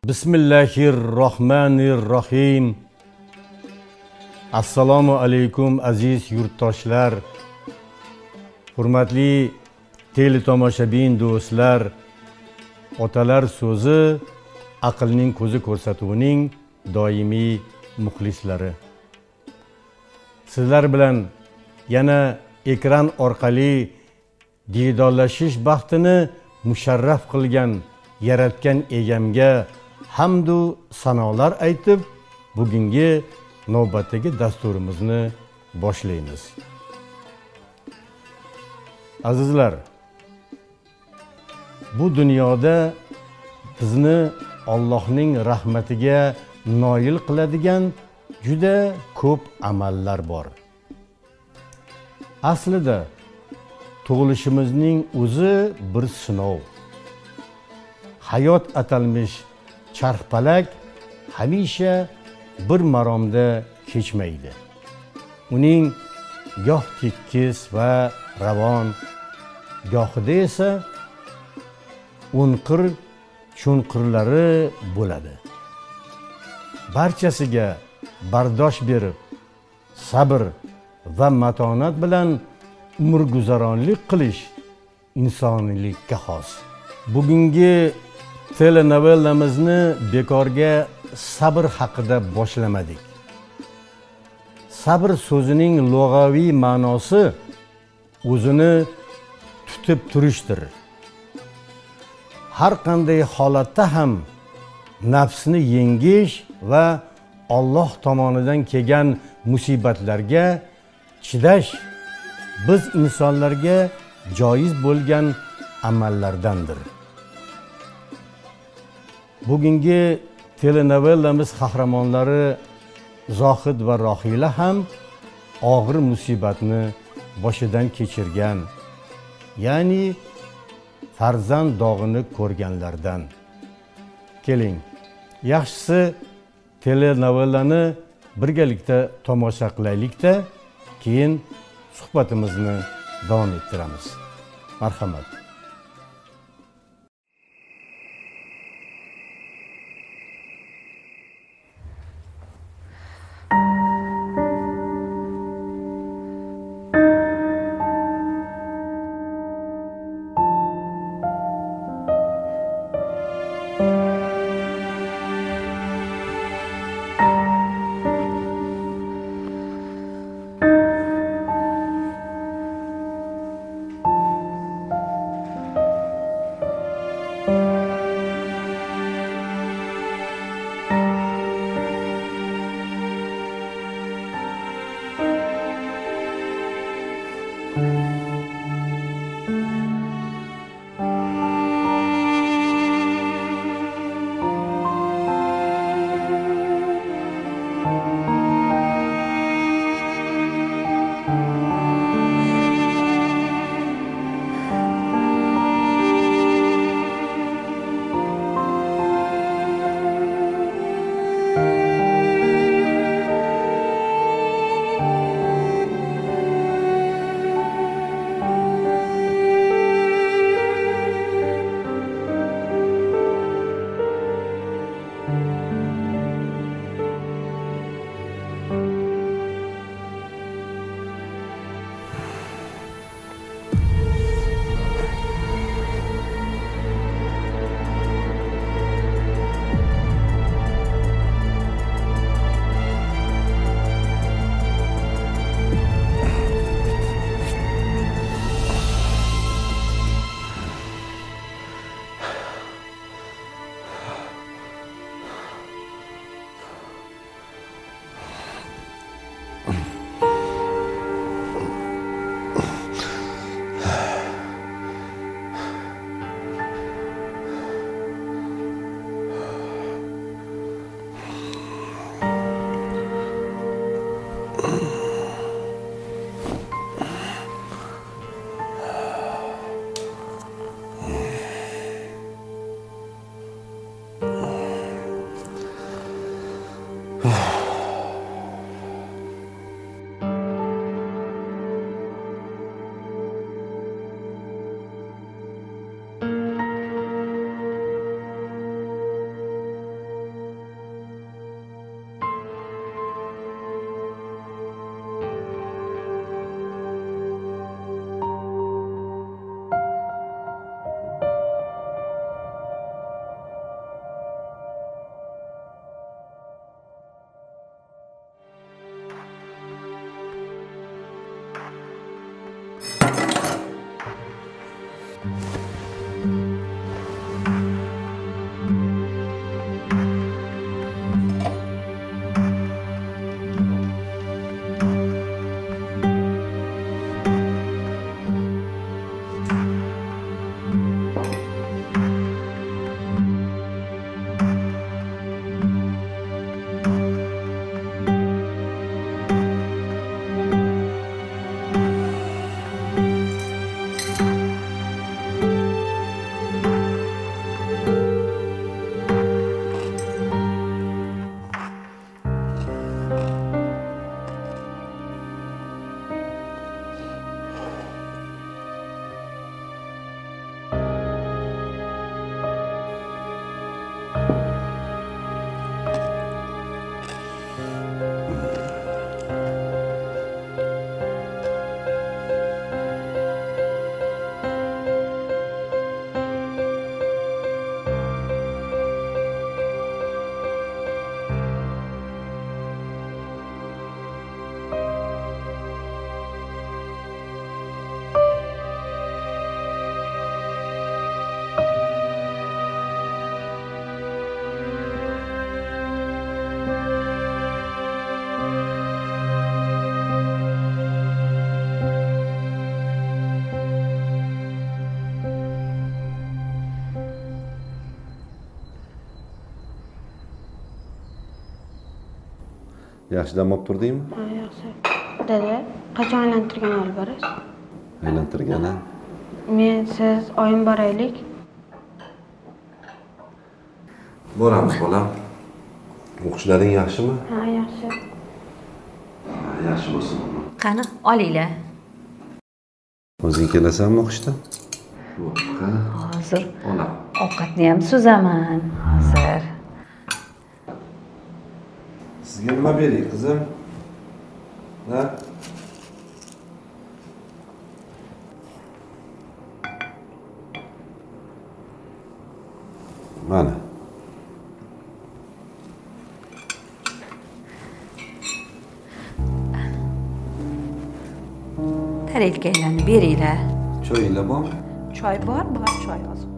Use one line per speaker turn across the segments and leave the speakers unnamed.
Bismillahirrohmanirrohim. Assalomu alaykum aziz yurtdoshlar. Hurmatli teletomoshabin do'stlar. Otalar so'zi aqlning ko'zi ko'rsatuvining doimiy muxlislari. Sizlar bilan yana ekran orqali diydorlashish baxtini musharraf qilgan yaratgan egamga hamdu sanolar aytib, bugungi navbatdagi dasturimizni boshlaymiz. Azizlar, bu dunyoda bizni Allohning rahmatiga noil qiladigan juda ko'p amallar bor. Aslida tug'ilishimizning o'zi bir sinov. Hayot atalmish charxpalak hamisha bir maromda kechmaydi. Uning goh tekis va ravon, gohida esa o'nqir cho'nqirlari bo'ladi. Barchasiga bardosh berib, sabr va matonat bilan umrguzaronlik qilish insoniylikka xos. Bugungi telenovellamizni bekorga sabr haqida boshlamadik. Sabr so'zining lug'aviy ma'nosi o'zini tutib turishdir. Har qanday holatda ham nafsni yengish va Alloh tomonidan kelgan musibatlarga chidash biz insonlarga joiz bo'lgan amallardandir. Bugungi telenovellamiz qahramonlari Zohid va Rohila ham og'ir musibatni boshidan kechirgan, ya'ni farzand dog'ini ko'rganlardan. Keling, yaxshisi telenovellani birgalikda tomosha qilaylik-da, keyin suhbatimizni davom ettiramiz. Marhamat.
Yaxshi dam olib turdingmi?
Ha, yaxshi. Dada, qachon aylantirgan olib borasiz?
Aylantirgani?
Men, siz, oyim boraylik.
Boramiz bolam. O'qishlaring yaxshimi?
Ha, yaxshi.
Yaxshi bo'lsin.
Qani, olinglar.
O'zing kelasanmi o'qishdan? Yo'q, qani.
Hozir
Olam.
ovqatni ham suzaman. Hozir.
Sizga nima beray, qizim? Ha? Mana.
Tarelkalarni beringlar.
Choyinglar bormi?
Choy bor, choy hozir.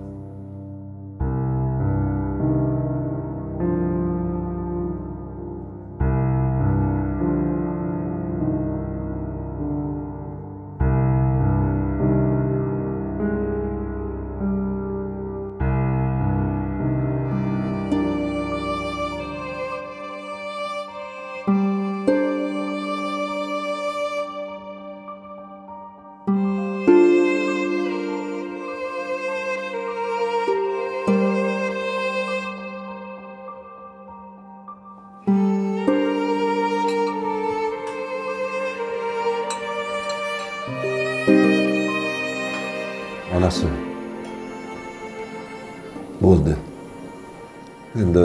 Onasi. Bo'ldi. Endi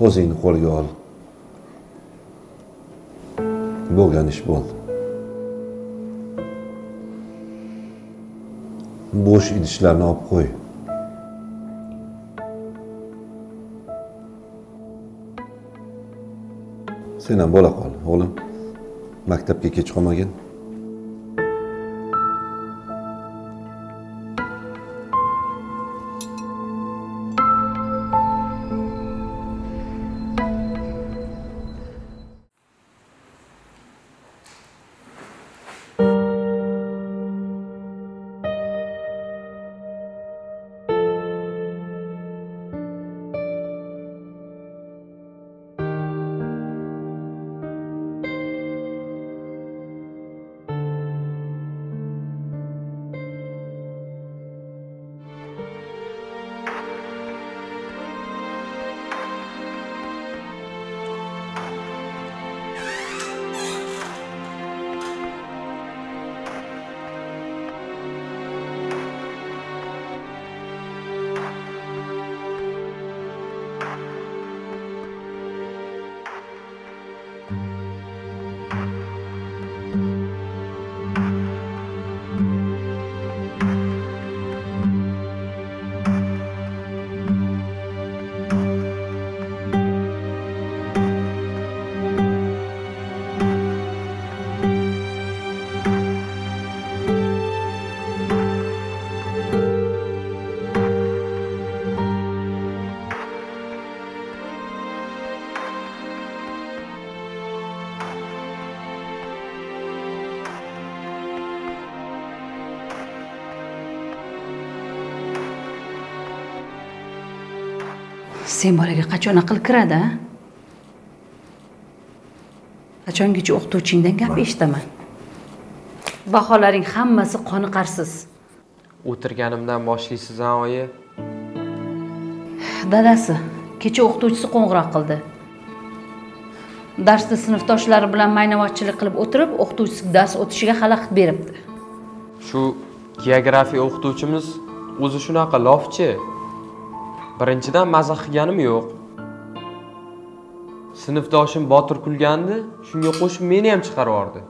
o'zingni qo'lga ol. Bo'lgan ish bo'ldi. Bo'sh idishlarni olib qo'y. Sen ham bo'la qol, o'g'lim. Maktabga kech qolmagin.
Sen bolaga qachon aql kiradi, a? Qachongacha o'qituvchingdan gap eshitaman? Baholaring hammasi qoniqarsiz.
O'tirganimdan boshlaysiz, ha, oyi?
Dadasi kecha o'qituvchisi qo'ng'iroq qildi. Darsda sinfdoshlari bilan maynavotchilik qilib o'tirib, o'qituvchisi dars o'tishiga xalaqit beribdi.
Shu geografiya o'qituvchimiz o'zi shunaqa lofchi. Birinchidan mazax qilganim yo'q. Sinfdoshim Botir kulgandi, shunga qo'shib meni ham chiqarib yubordi.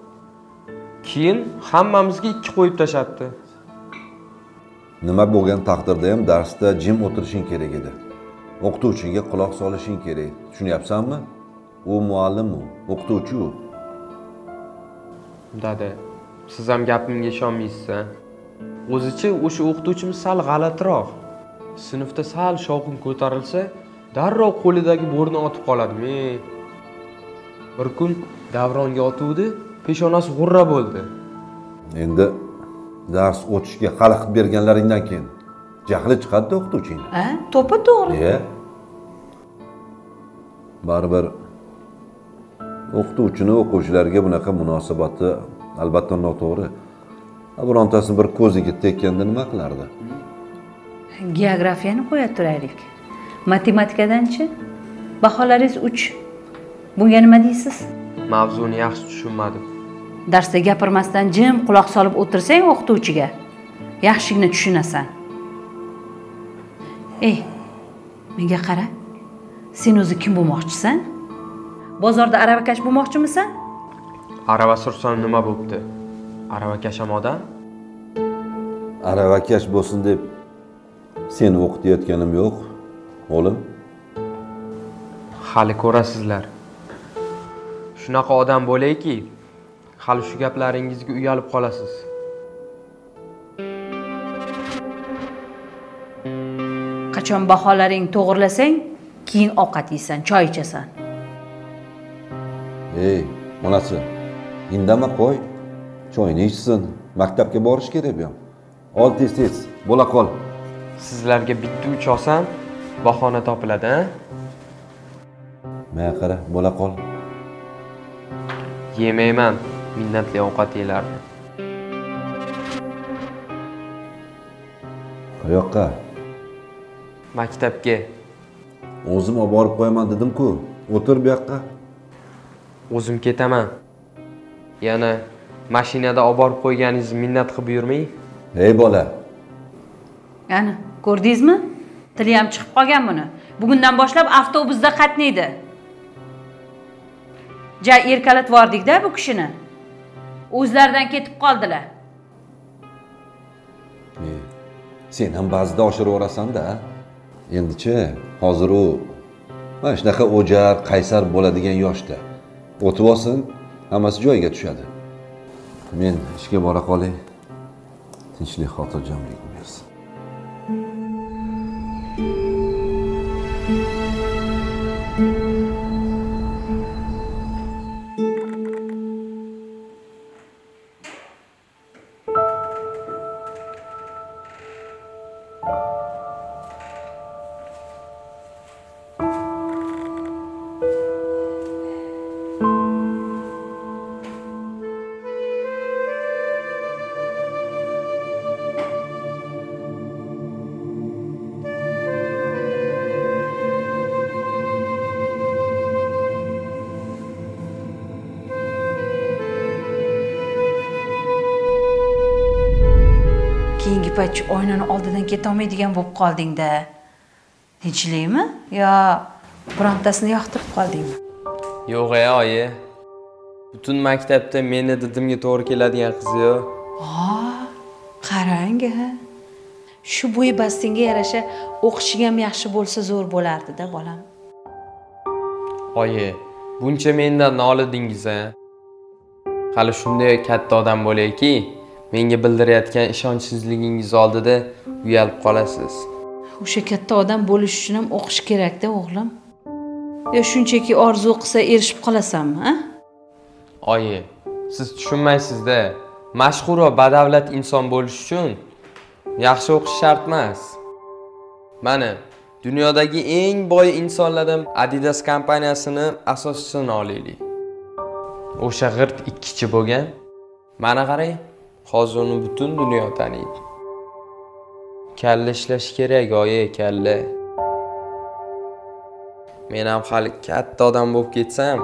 Keyin hammamizga 2 qo'yib tashatdi.
Nima bo'lgan taqdirda ham darsda jim o'tirishing kerak edi. O'qituvchiga quloq solishing kerak. Tushunyapsanmi? U muallim, o'qituvchi u.
Dada, siz ham gapimga ishonmaysiz, a? O'zicha o'sha o'qituvchimiz sal g'alatiroq. Sinfda sal shovqin ko'tarilsa, darrov qo'lidagi bo'rni otib qoladimi? Bir kun Davronga otuvdi, peshonasi g'urra bo'ldi.
Endi dars o'tishga xalaqit berganlaringdan keyin jahli chiqadi o'qituvching.
Ha, to'ppa to'g'ri.
Baribir o'qituvchini o'quvchilarga bunaqa munosabati albatta noto'g'ri. Birontasini bir ko'ziga tekkanda nima qilardi?
Geografiyani qo'ya turaylik. Matematikadan-chi? Baholaringiz 3. Bunga nima deysiz?
Mavzuni yaxshi tushunmadim.
Darsda gapirmasdan jim quloq solib o'tirsang o'qituvchiga, yaxshigina tushunasan. Menga qara. Sen o'zi kim bo'lmoqchisan? Bozorda aravakash bo'lmoqchimisan?
Arava sursam nima bo'pti? Aravakash ham odam?
Aravakash bo'lsin deb seni o'qitayotganim yo'q, o'g'lim.
Hali ko'rasizlar. Shunaqa odam bo'layki, hali shu gaplaringizga uyalib qolasiz.
Qachon baholaring to'g'rilasang, keyin ovqat yeysan, choy ichasan.
Onasi, indama qo'y. Choyni ichsin. Maktabga borish kerak bu ham. Ol tez, bo'la qol.
Sizlarga bitta 3 olsam, bahona topiladi, ha?
Menga qara, bo'la qol.
Yemayman, minnatli ovqat yelardi.
Qayoqqa?
Maktabga.
O'zim olib borib qo'yaman dedim-ku. O'tir bu yoqqa.
O'zim ketaman. Yana mashinada olib borib qo'yganingizni minnat qilib yurmang.
Bola.
Ana, ko'rdingizmi? Tili ham chiqib qolgan buni. Bugundan boshlab avtobusda qatnaydi. Erkalatib vordik-da bu kishini. O'zlaridan ketib qoldilar.
Sen ham ba'zida oshirib orasan-da. Endi-chi, hozir u mana shunaqa o'jar, qaysar bo'ladigan yoshda. O'tib olsin, hammasi joyiga tushadi. Men ishga bora qolay. Tinchlik, xotirjamlik bersin.
Keyingi payt oynani oldidan keta olmaydigan bo'lib qolding-da. Tinchlikmi? Yo, birontasini yoqtirib qoldingmi?
Yo'q, oyi. Butun maktabda meni didimga to'g'ri keladigan qiz yo'q.
Qarang, shu bo'yi bastingga yarasha o'qishing ham yaxshi bo'lsa zo'r bo'lardi-da, bolam.
Oyi, buncha mendan nolidingiz-a? Hali shunday katta odam bo'layki, menga bildirayotgan ishonchsizligingiz oldida uyalib qolasiz.
O'sha katta odam bo'lish uchun ham o'qish kerak-da, o'g'lim. Yo shunchaki orzu qilsa erishib qolasanmi, ha?
Oyi, siz tushunmaysiz-da. Mashhur va badavlat inson bo'lish uchun yaxshi o'qish shart emas. Mana, Dunyodagi eng boy insonlardan Adidas kompaniyasini asoschisini olaylik. O'sha g'irt ikkichi bo'lgan. Mana qarang, hozir uni butun dunyo taniydi. Kalla ishlash kerak, oyi, kalla. Men ham hali katta odam bo'lib ketsam,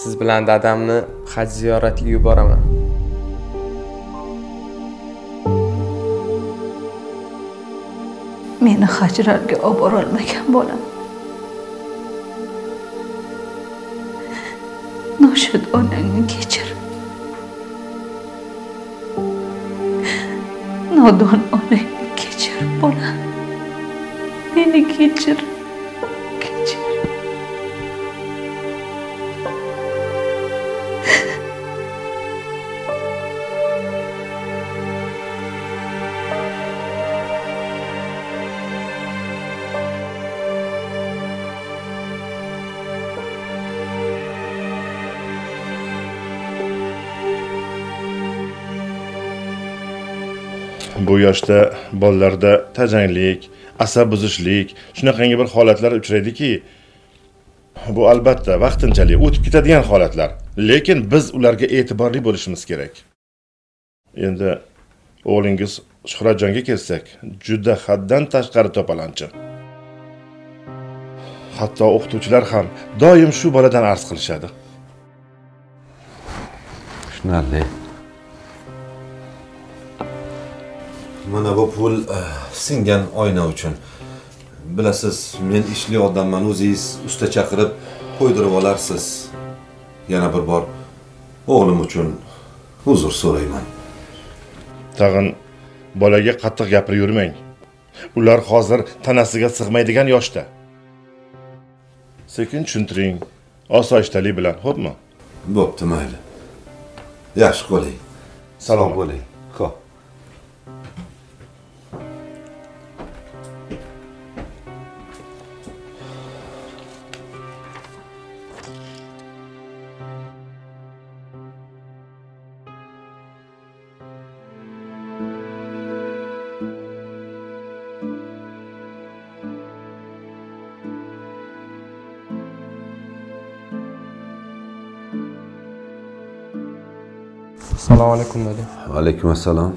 siz bilan dadamni haj ziyoratiga yuboraman.
Meni hajlarga olib bora olmagan bolam. Noshud onangni kechir. Nodon onangni kechir, bolam. Meni kechir.
Bu yoshda bolalarda tajanglik, asab buzishlik, shunaqangi bir holatlar uchraydiki, bu albatta vaqtinchalik o'tib ketadigan holatlar, lekin biz ularga e'tiborli bo'lishimiz kerak. Endi o'g'lingiz Shuhratjonga kelsak, juda haddan tashqari to'palanchi. Hatto o'qituvchilar ham doim shu boladan arz qilishadi.
Tushunarli. Mana bu pul singan oyna uchun. Bilasiz, men ishli odamman, o'zingiz usta chaqirib qo'ydirib olarsiz. Yana bir bor o'g'lim uchun uzr so'rayman.
Tag'in bolaga qattiq gapirib yurmang. Ular hozir tanasiga sig'maydigan yoshda. Sekin tushuntiring, osoyishtalik bilan, xo'pmi?
Bo'pti, mayli. Yaxshi qo'ling. Salom bo'ling. Xo'p.
Assalomu alaykum dada.
Va alaykum assalom.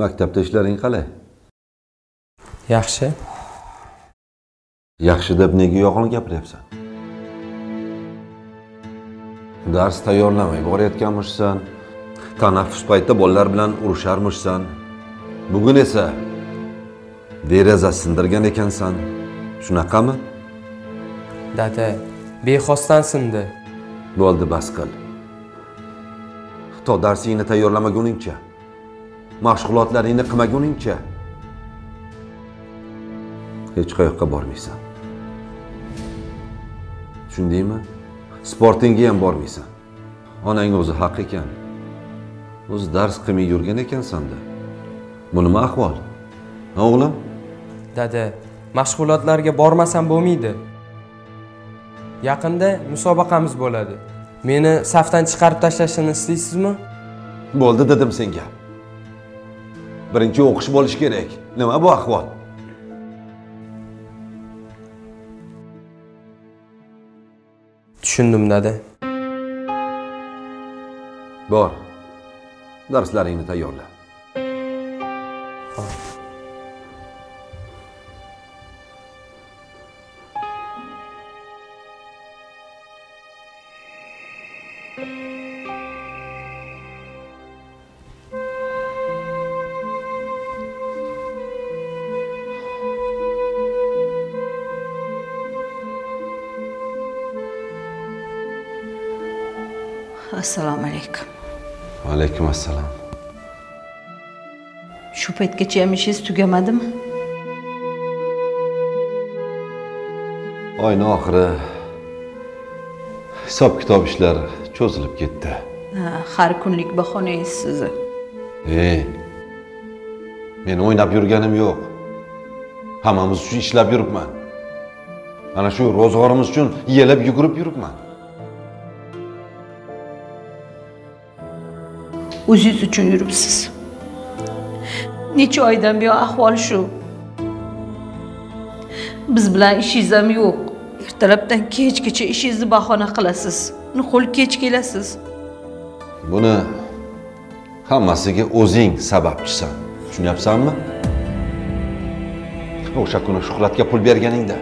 Maktabda ishlaring qalay?
Yaxshi.
Yaxshi deb nega yolg'on gapiryapsan? Dars tayyorlamay borayotganmishsan. Tanaffus paytida bolalar bilan urusharmishsan. Bugun esa deraza sindirgan ekansan. Shunaqami?
Dada, bexosdan sindi.
Bo'ldi, bas qil. To darsingni tayyorlamaguningcha, mashg'ulotlaringni qilmaguningcha hech qayoqqa bormaysan. Tushundingmi? Sportingga ham bormaysan. Onang o'zi haq ekan. O'zi dars qilmay yurgan ekansan-da. Bu nima ahvol? O'g'lim?
Dada, mashg'ulotlarga bormasam bo'lmaydi. Yaqinda musobaqamiz bo'ladi. Meni safdan chiqarib tashlashini istaysizmi?
Bo'ldi dedim senga. Birinchi o'qish bo'lish kerak. Nima bu ahvol?
Tushundim, dada.
Bor. Darslaringni tayyorla.
Assalomu alaykum.
Va alaykum assalom.
Shu paytgacha ham ishingiz tugamadimi?
Oyning oxiri hisob-kitob ishlar cho'zilib ketdi.
Har kunlik bahonangiz sizni.
Men o'ynab yurganim yo'q. Hammamiz uchun ishlab yuribman. Ana shu ro'zg'orimiz uchun yelib yugurib yuribman.
O'zingiz uchun yuribsiz. Necha oydan buyon ahvol shu. Biz bilan ishingiz ham yo'q. Ertalabdan kechgacha ishingizni bahona qilasiz. Nuqul kech kelasiz.
Buni hammasiga o'zing sababchisan. Tushunyapsanmi? O'sha kuni Shuhratga pul berganingda,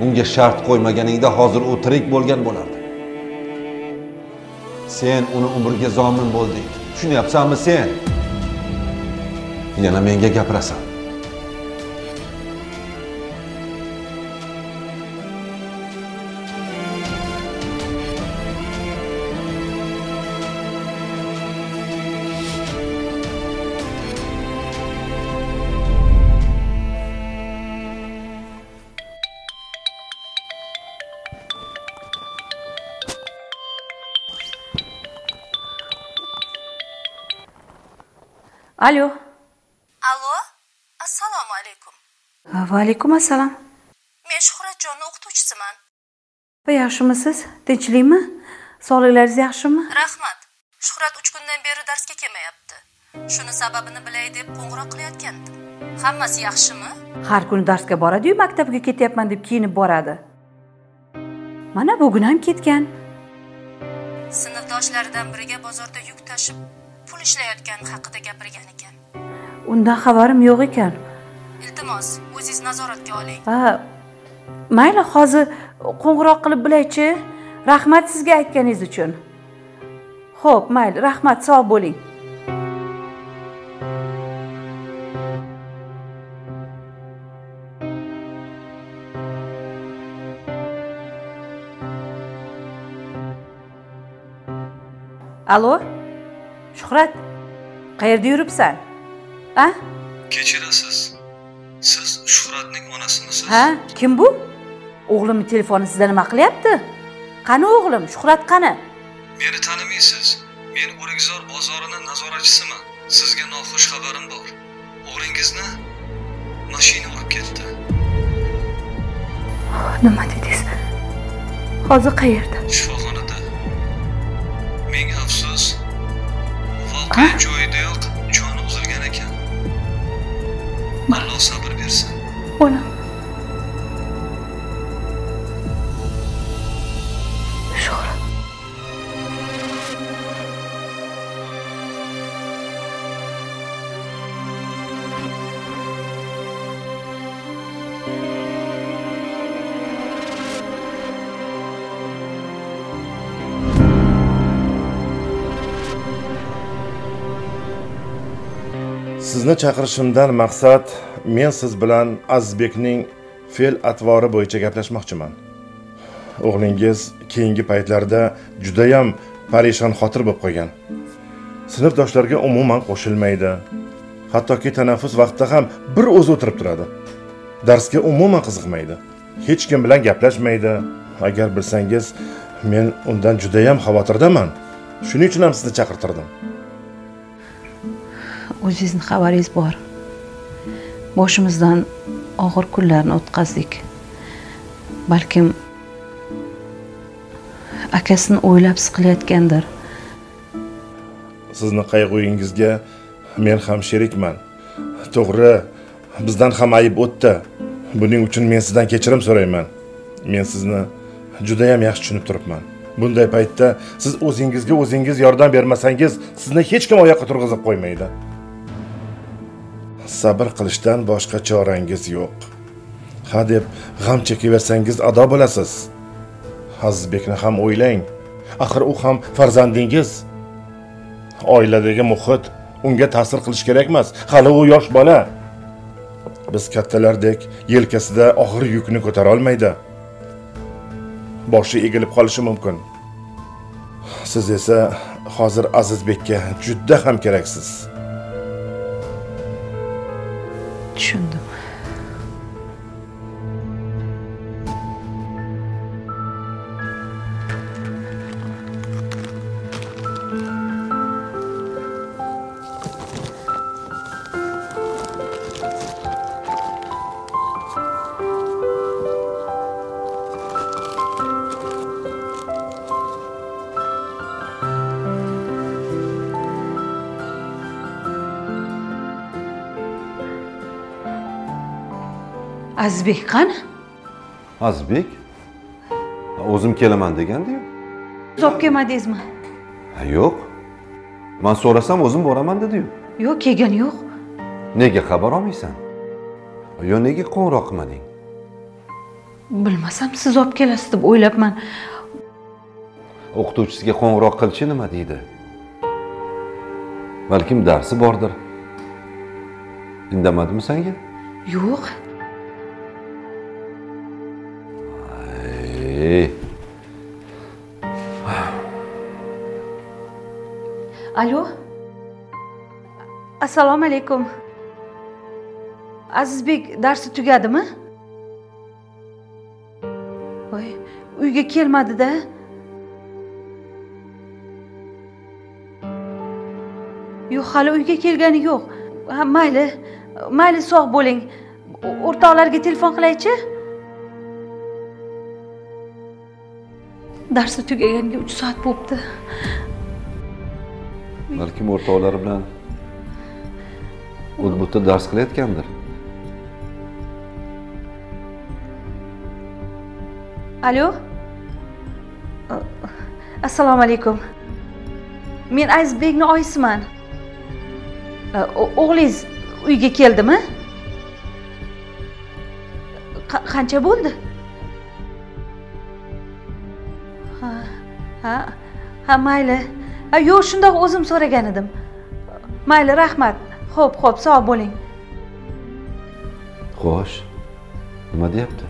unga shart qo'ymaganingda hozir u tirik bo'lgan bo'lardi. Sen uni umriga zomin bo'lding. Tushunyapsanmi sen? Yana menga gapirasan.
Alo.
Alo, assalomu alaykum.
Va alaykum assalom.
Men Shuhratjonning o'qituvchisiman.
Yaxshimisiz? Tinchlikmi? Sog'liklaringiz yaxshimi?
Rahmat. Shuhrat 3 kundan beri darsga kelmayapti. Shuni sababini bilay deb qo'ng'iroq qilayotgandim. Hammasi yaxshimi?
Har kuni darsga boradi-yu, maktabga ketyapman deb kiyinib boradi. Mana bugun ham ketgan.
Sinfdoshlaridan biriga bozorda yuk tashib pul ishlayotgani haqida gapirgan ekan.
Undan xabarim yo'q ekan.
Iltimos, o'zingiz nazoratga oling.
Ha, mayli, hozir qo'ng'iroq qilib bilay-chi. Rahmat sizga aytganingiz uchun. Xo'p, mayli, rahmat, sog' bo'ling. Alo? Shuhrat, qayerda yuribsan? Ha?
Kechirasiz. Siz Shuhratning onasimisiz?
Ha, kim bu? O'g'limning telefoni sizda nima qilyapti? Qani o'g'lim? Shuhrat qani?
Meni tanimaysiz. Men O'rikzor bozorining nazoratchisiman. Sizga noxush xabarim bor. O'g'lingizni mashina urib ketdi.
Nima dedingiz? Hozir qayerda?
Shifoxonada. Ming afsus. Voqea joyidayoq joni uzilgan ekan. Alloh sabr bersin.
O'lim. Shuhrat.
Sizni chaqirishimdan maqsad men siz bilan Azizbekning fe'l atvori bo'yicha gaplashmoqchiman. O'g'lingiz keyingi paytlarda juda ham parishon xotir bo'lib qolgan. Sinfdoshlarga umuman qo'shilmaydi. Hattoki tanaffus vaqtida ham bir o'zi o'tirib turadi. Darsga umuman qiziqmaydi. Hech kim bilan gaplashmaydi. Agar bilsangiz, men undan juda ham xavotirdaman. Shuning uchun ham sizni chaqirtirdim.
O'zingizning xabaringiz bor. Boshimizdan og'ir kunlarni o'tkazdik. Balkim akasini o'ylab siqilayotgandir.
Sizni qayg'ungizga men ham sherikman. To'g'ri, bizdan ham ayib o'tdi. Buning uchun men sizdan kechirim so'rayman. Men sizni juda ham yaxshi tushunib turibman. Bunday paytda siz o'zingizga o'zingiz yordam bermasangiz, sizni hech kim oyoqqa turg'izib qo'ymaydi. Sabr qilishdan boshqa chorangiz yo'q. Ha deb g'am chekaversangiz ado bo'lasiz. Azizbekni ham o'ylang. Axir u ham farzandingiz. Oiladagi muhit unga ta'sir qilish kerak emas. Hali u yosh bola. Biz kattalardek yelkasida og'ir yukni ko'tara olmaydi. Boshi egilib qolishi mumkin. Siz esa hozir Azizbekka juda ham keraksiz.
Tushundim. Azizbek qani?
Azizbek? O'zim kelaman degandiyu.
Siz olib kelmadingizmi?
Yo'q. Men so'rasam o'zim boraman dedi-yu.
Yo'q, kelgani yo'q.
Nega xabar olmaysan? Yo nega qo'ng'iroq qilmading?
Bilmasam siz olib kelasiz deb o'ylabman.
O'qituvchisiga qo'ng'iroq qilchi nima deydi? Balkim darsi bordir. Indamadimi senga?
Yo'q. Alo. Assalomu alaykum. Azizbek darsi tugadimi? Voy, uyga kelmadi-da. Yo'q, hali uyga kelgani yo'q. Ha, mayli. Mayli, sog' bo'ling. O'rtoqlarga telefon qilaychi? Darsi tugaganiga 3 soat bo'libdi.
Balkim o'rtoqlari bilan o'tbutda dars qilayotgandir.
Alo. Assalomu alaykum. Men Azizbekning oyisiman. O'g'lingiz uyga keldimi? Qancha bo'ldi? Ha, mayli. Yo'q, shundoq o'zim so'ragan edim. Mayli, rahmat. Xo'p, sog' bo'ling.
Xo'sh. Nima deyapti?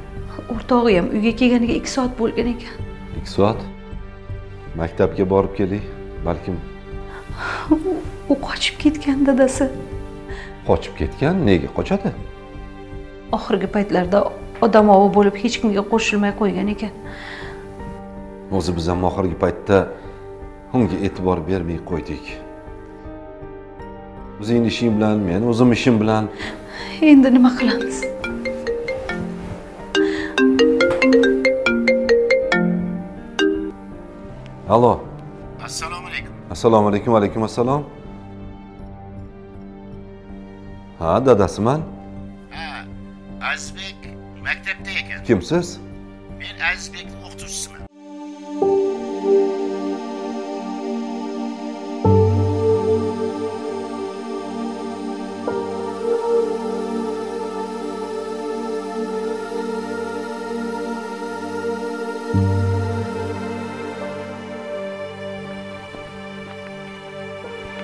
O'rtog'i ham uyga kelganiga 2 soat bo'lgan ekan.
2 soat? Maktabga borib keling, balkim.
U qochib ketgan dadasi.
Qochib ketgan? Nega qochadi?
Oxirgi paytlarda odamovi bo'lib hech kimga qo'shilmay qo'ygan ekan.
O'zi biz ham oxirgi paytda unga e'tibor bermay qo'ydik. O'zing ishing bilan, men o'zim ishim bilan.
Endi nima qilamiz?
Alo.
Assalomu alaykum.
Assalomu alaykum, alaykum assalom. Ha, dadasiman.
Ha, Azizbek maktabda ekan.
Kimsiz?
Men Azizbekning o'qituvchisiman.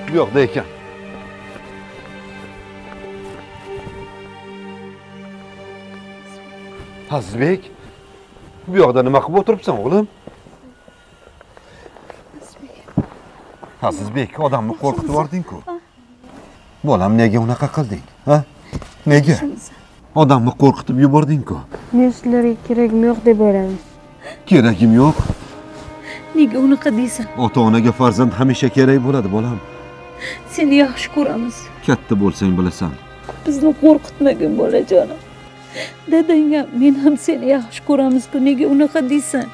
Bu yoqda ekan. Azizbek, bu yoqda nima qilib o'tiribsan, o'g'lim? Azizbek, odamni qo'rqitib yubording-ku. Bolam, nega unaqa qilding? Ha? Nega? Odamni qo'rqitib yubording-ku.
Men sizlarga keragim yo'q deb o'yladim.
Keragim yo'q.
Nega unaqa deysan?
Ota-onaga farzand hamisha kerak bo'ladi, bolam.
Seni yaxshi ko'ramiz.
Katta bo'lsang bilasan.
Bizni qo'rqitmagin bolajonim. Dadang ham, men ham seni yaxshi ko'ramiz-ku. Nega unaqa deysan?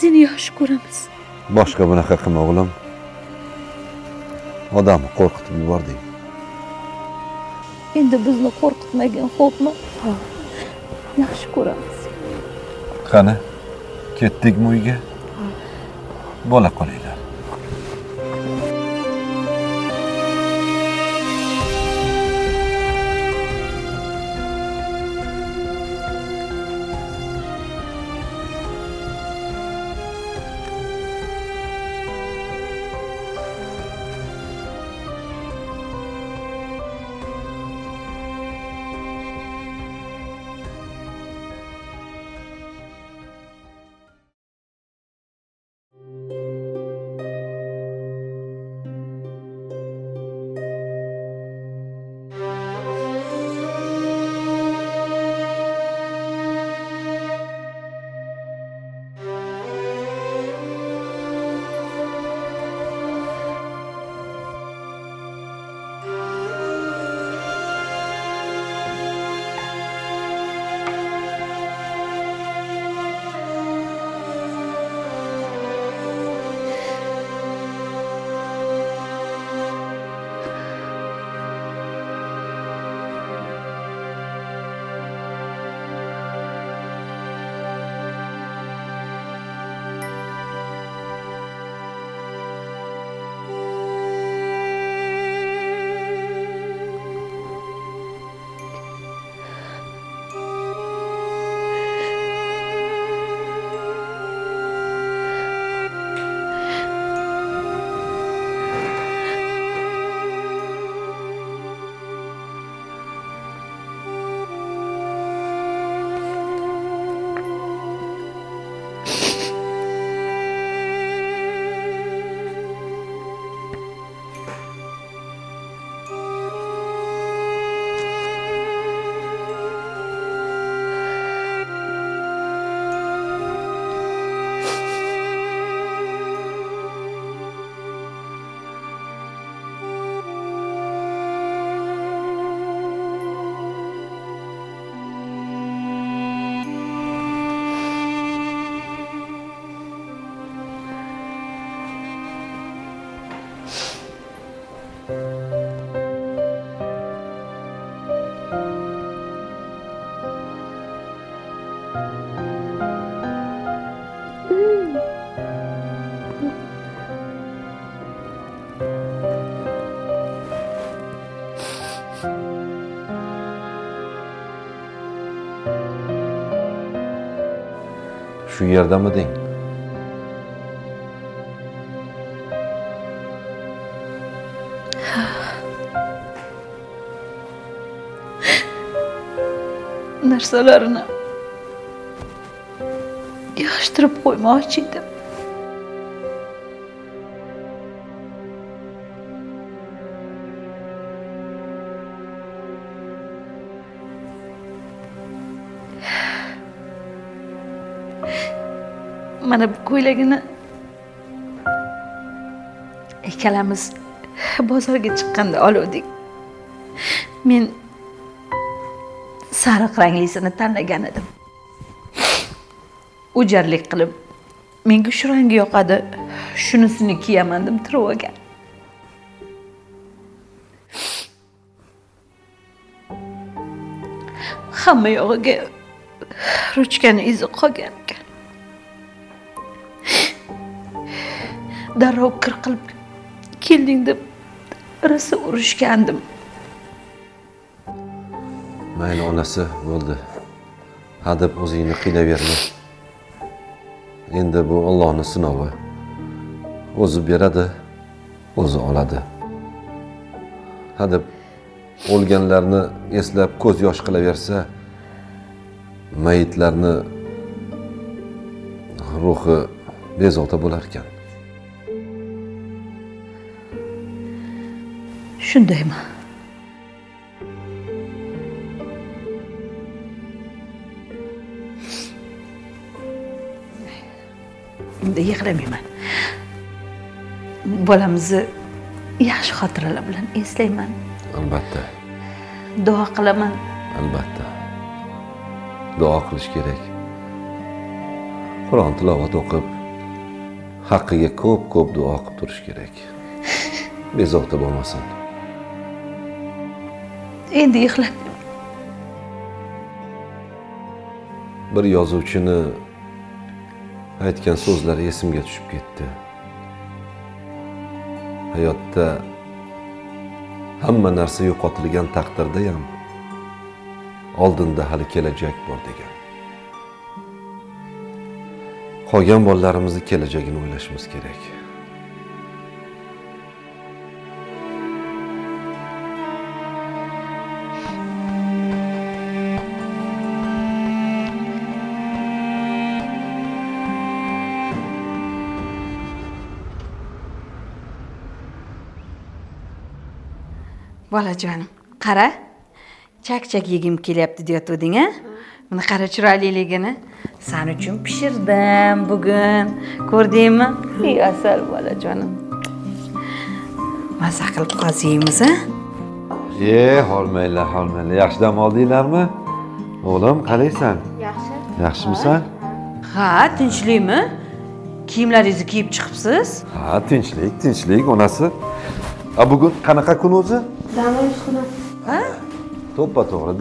Seni yaxshi ko'ramiz.
Boshqa bunaqa qilma, o'g'lim. Odamni qo'rqitib yubording.
Endi bizni qo'rqitmagin, xo'pmi? Yaxshi ko'ramiz.
Qani, ketdikmi uyga? Bo'la qolinglar. Shu yerdamiding?
Narsalarini yig'ishtirib qo'ymoqchi edim. Mana bu ko'ylagini ikkalamiz bozorga chiqqanda oluvdik. Men sariq ranglisini tanlagan edim. O'jarlik qilib, menga shu rang yoqadi, shunisini kiyaman deb turib olgan. Hamma yog'iga ruchkani izi qolgan ekan. Darrov kir qilib kelding deb rosa urishgandim.
Mayli onasi, bo'ldi. Hadeb o'zingni qiynaverma. Endi bu Allohning sinovi. O'zi beradi, o'zi oladi. Hadeb o'lganlarni eslab ko'z yosh qilaversa, mayitlarni ruhi bezovta bo'lar ekan.
Shundaymi? Endi yig'lamayman. Bolamizni yaxshi xotiralar bilan eslayman.
Albatta.
Duo qilaman.
Albatta. Duo qilish kerak. Qur'on tilovat o'qib, haqqiga ko'p duo qilib turish kerak. Bezovta bo'lmasin.
Endi yig'lamayman.
Bir yozuvchini aytgan so'zlari esimga tushib ketdi. Hayotda hamma narsa yo'qotilgan taqdirda ham oldinda hali kelajak bor degan. Qolgan bolalarimizni kelajagini o'ylashimiz kerak.
Bolajonim, qara. Chak-chak yegim kelyapti deyotding-a? Buni qara chiroyliligini. Sen uchun pishirdim bugun. Ko'rdingmi? Asal bolajonim. Maza qilib qoziymiz-a?
Hormaylar. Yaxshi dam oldinglarmi? O'g'lim, qalaysan?
Yaxshi.
Yaxshimisan?
Ha, tinchlikmi? Kiyimlaringizni kiyib chiqibsiz?
Ha, tinchlik, onasi. Bugun qanaqa kun o'zi?
Dam olish kuni.
Ha?
To'ppa-to'g'ri.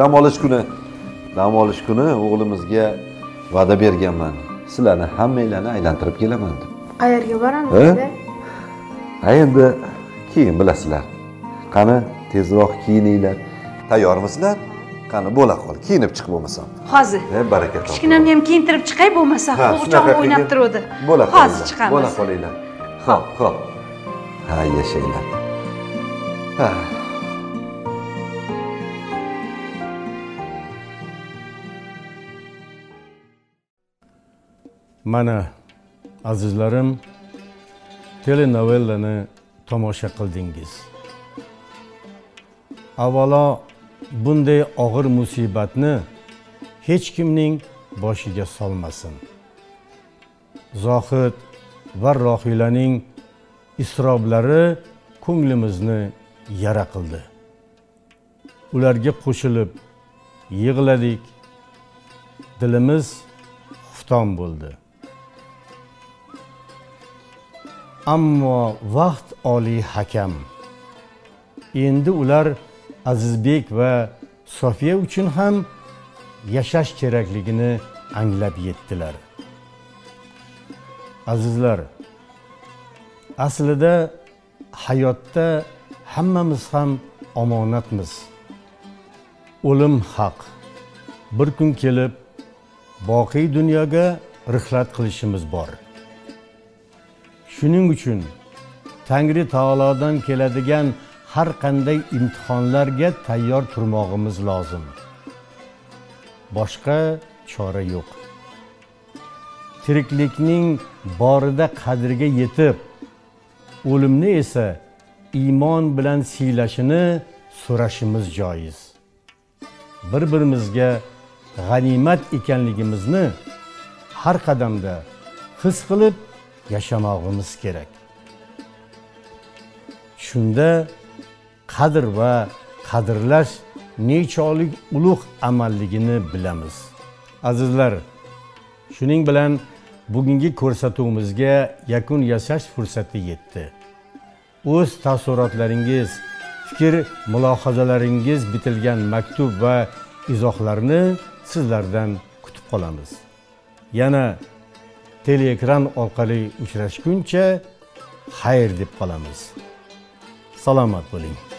Dam olish kuni o'g'limizga va'da berganman. Sizlarni hammanglarni aylantirib kelaman deb.
Qayerga boramiz?
Ha, endi keyin bilasizlar. Qani, tezroq kiyininglar. Tayyormisizlar? Qani, bo'la qol. Kiyinib chiq bo'lmasam.
Hozir.
Baraka top.
Kichkinamni ham kiyintirib chiqay bo'lmasa, o'g'ilchog'im o'ynab turadi.
Bo'la qolinglar.
Hozir chiqamiz.
Bo'la qolinglar. Xo'p. Ha, yashanglar. Ha.
Mana azizlarim, telenovellani tomosha qildingiz. Avvalo bunday og'ir musibatni hech kimning boshiga solmasin. Zohid va Rohilaning isroblari ko'nglimizni yara qildi. Ularga qo'shilib yig'ladik. Dilimiz xufton bo'ldi. Ammo vaqt oliy hakam. endi ular Azizbek va Sofiya uchun ham yashash kerakligini anglab yetdilar. Azizlar, aslida hayotda hammamiz ham omonatmiz. O'lim haq. Bir kun kelib boqiy dunyoga rihlat qilishimiz bor. Shuning uchun Tangri taolodan keladigan har qanday imtihonlarga tayyor turmog'imiz lozim. Boshqa chora yo'q. Tiriklikning borida qadriga yetib, o'limni esa iymon bilan siylashini so'rashimiz joiz. Bir-birimizga g'animat ekanligimizni har qadamda his qilib yashamog'imiz kerak. Shunda qadr va qadrlash nechog'lik ulug' amalligini bilamiz. Azizlar, shuning bilan bugungi ko'rsatuvimizga yakun yasash fursati yetdi. O'z taassurotlaringiz, fikr mulohazalaringiz bitilgan maktub va izohlarni sizlardan kutib qolamiz. Yana teleekran orqali uchrashguncha xayr deb qolamiz. Salomat bo'ling.